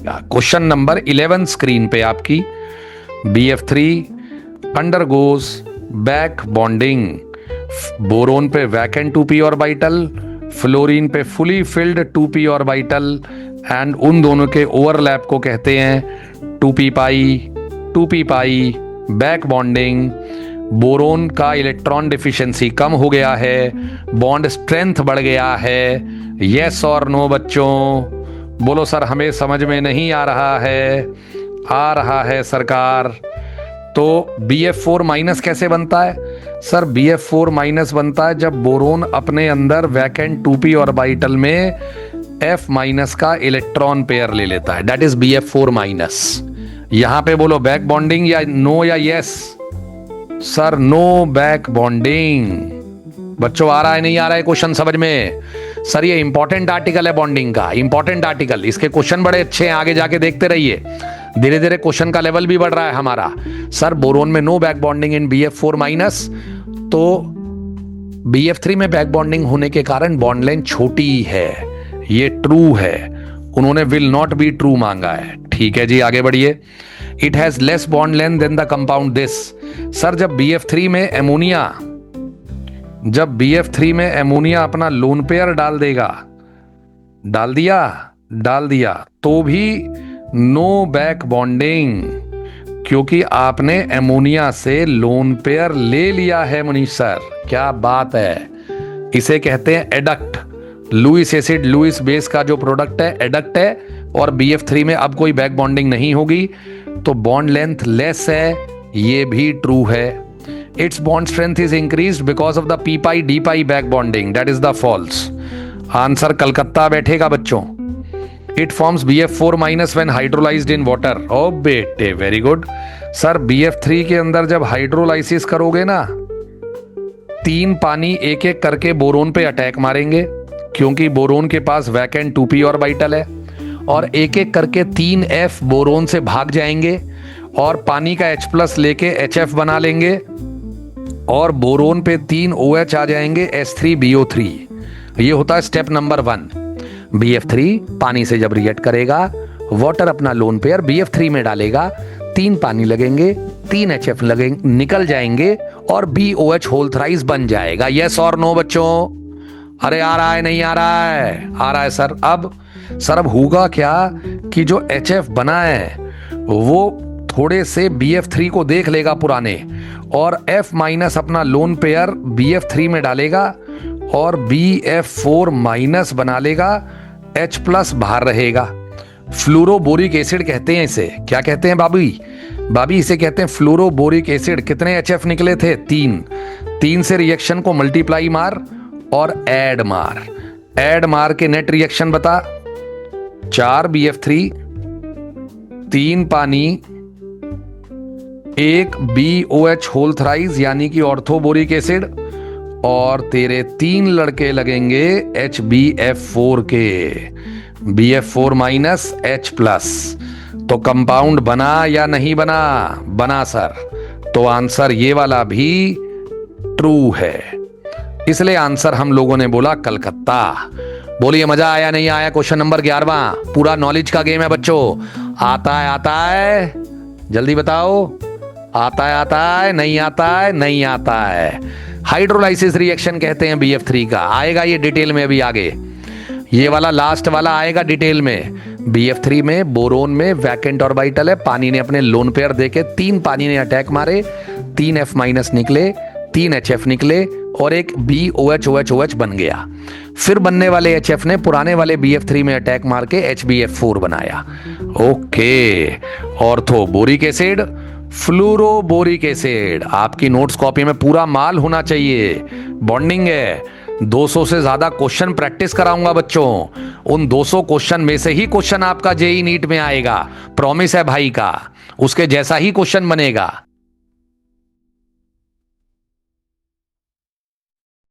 Question number 11 screen पे आपकी। BF3 undergoes back bonding, boron पे वैकेंट 2p ऑर्बिटल, फ्लोरीन पे fully filled 2p orbital, and उन दोनों के ओवरलैप को कहते हैं 2p पाई 2p पाई बैक बॉन्डिंग। बोरोन का इलेक्ट्रॉन डिफिशिएंसी कम हो गया है, बॉन्ड स्ट्रेंथ बढ़ गया है। यस और नो बच्चों, बोलो सर हमें समझ में नहीं आ रहा है। आ रहा है सरकार। तो BF4 माइनस कैसे बनता है सर? BF4 माइनस बनता है जब बोरोन अपने अंदर वैकेंट 2p ऑर्बिटल में F माइनस का इलेक्ट्रॉन पेयर ले लेता है, दैट इज BF4 माइनस। यहां पे बोलो बैक बॉन्डिंग या नो या yes? Sir no back bonding. बच्चों आ रहा है नहीं आ रहा है क्वेश्चन समझ में? सर ये इंपॉर्टेंट आर्टिकल है बॉन्डिंग का, इंपॉर्टेंट आर्टिकल, इसके क्वेश्चन बड़े अच्छे हैं, आगे जाके देखते रहिए। धीरे धीरे क्वेश्चन का लेवल भी बढ़ रहा है हमारा। सर बोरोन में no back bonding in BF4 minus, तो BF3 में बैक बॉन्डिंग होने के कारण बॉन्ड लेंथ छोटी है, ये ट्रू है। उन्होंने विल नॉट बी ट्रू मांगा है। ठीक है जी आगे बढ़िए। It has less bond length than the compound this. Sir जब BF3 में एमोनिया अपना लोन पेयर डाल देगा, डाल दिया तो भी नो बैक बॉन्डिंग, क्योंकि आपने एमोनिया से लोन पेयर ले लिया है मनीष सर। क्या बात है, इसे कहते हैं adduct. Lewis acid Lewis base का जो प्रोडक्ट है एडक्ट है, और BF3 में अब कोई बैक बॉन्डिंग नहीं होगी, तो बॉन्ड लेंथ लेस है, ये भी ट्रू है। Its bond strength is increased because of the p pi d pi back bonding, that is the false answer. Calcutta बैठेगा बच्चों। It forms BF4 minus when hydrolysed in water. ओ बेटे very good. Sir BF3 के अंदर जब hydrolysis करोगे ना, 3 पानी एक एक करके बोरोन पे अटैक मारेंगे, क्योंकि बोरोन के पास वैकेंट 2p ऑर्बिटल है, और एक एक करके 3F बोरोन से भाग जाएंगे और पानी का H+ लेके HF बना लेंगे, और बोरोन पे 3 OH आ जाएंगे H3BO3। ये होता है स्टेप नंबर 1। BF3 पानी से जब रिएक्ट करेगा, वाटर अपना लोन पेयर BF3 में डालेगा, 3 पानी लगेंगे, 3 HF लगेंगे, निकल जाएंगे, और BOH होल थ्राइस बन जाएगा। यस और नो बच्चों? अरे आ रहा है नहीं आ रहा है? आ रहा है सर। अब होगा क्या कि जो HF बना है वो थोड़े से BF3 को देख लेगा पुराने, और F माइनस अपना लोन पेयर BF3 में डालेगा और BF4 माइनस बना लेगा, H+ बाहर रहेगा। फ्लोरोबोरिक एसिड कहते हैं इसे। क्या कहते हैं बाबी? इसे कहते हैं फ्लोरोबोरिक एसिड। कितने HF निकले थे? 3 से रिएक्शन को मल्टीप्लाई मार और ऐड मार के नेट रिएक्शन बता। 4 BF3, 3 पानी, 1 BOH होल थ्राइस यानी कि ऑर्थोबोरिक एसिड, और तेरे 3 लड़के लगेंगे HbF4 के, BF4 माइनस H+। तो कंपाउंड बना या नहीं बना? बना सर। तो आंसर ये वाला भी ट्रू है, इसलिए आंसर हम लोगों ने बोला कलकत्ता। बोलिए मजा आया नहीं आया? क्वेश्चन नंबर 11 पूरा नॉलेज का गेम है बच्चों। आता है जल्दी बताओ। आता है नहीं आता है। हाइड्रोलाइसिस रिएक्शन कहते हैं BF3 का। आएगा ये डिटेल में अभी आगे, ये वाला लास्ट वाला आएगा डिटेल में। BF3 में बोरोन में वैकेंट ऑर्बिटल है, पानी ने अपने लोन पेयर देके 3 पानी ने अटैक मारे, 3 F माइनस निकले, 3 HF निकले, और एक BOH बन गया। फिर बनने वाले HF ने पुराने वाले BF3 में अटैक मार के HbF4 बनाया। Okay, orthoboric acid, fluoroboric acid. आपकी नोट्स कॉपी में पूरा माल होना चाहिए। बॉन्डिंग है, 200 से ज्यादा क्वेश्चन प्रैक्टिस कराऊंगा बच्चों। उन 200 क्वेश्चन में से ही क्वेश्चन आपका JEE नीट में आएगा, प्रॉमिस है भाई का, उसके जैसा ही क्वेश्चन बनेगा।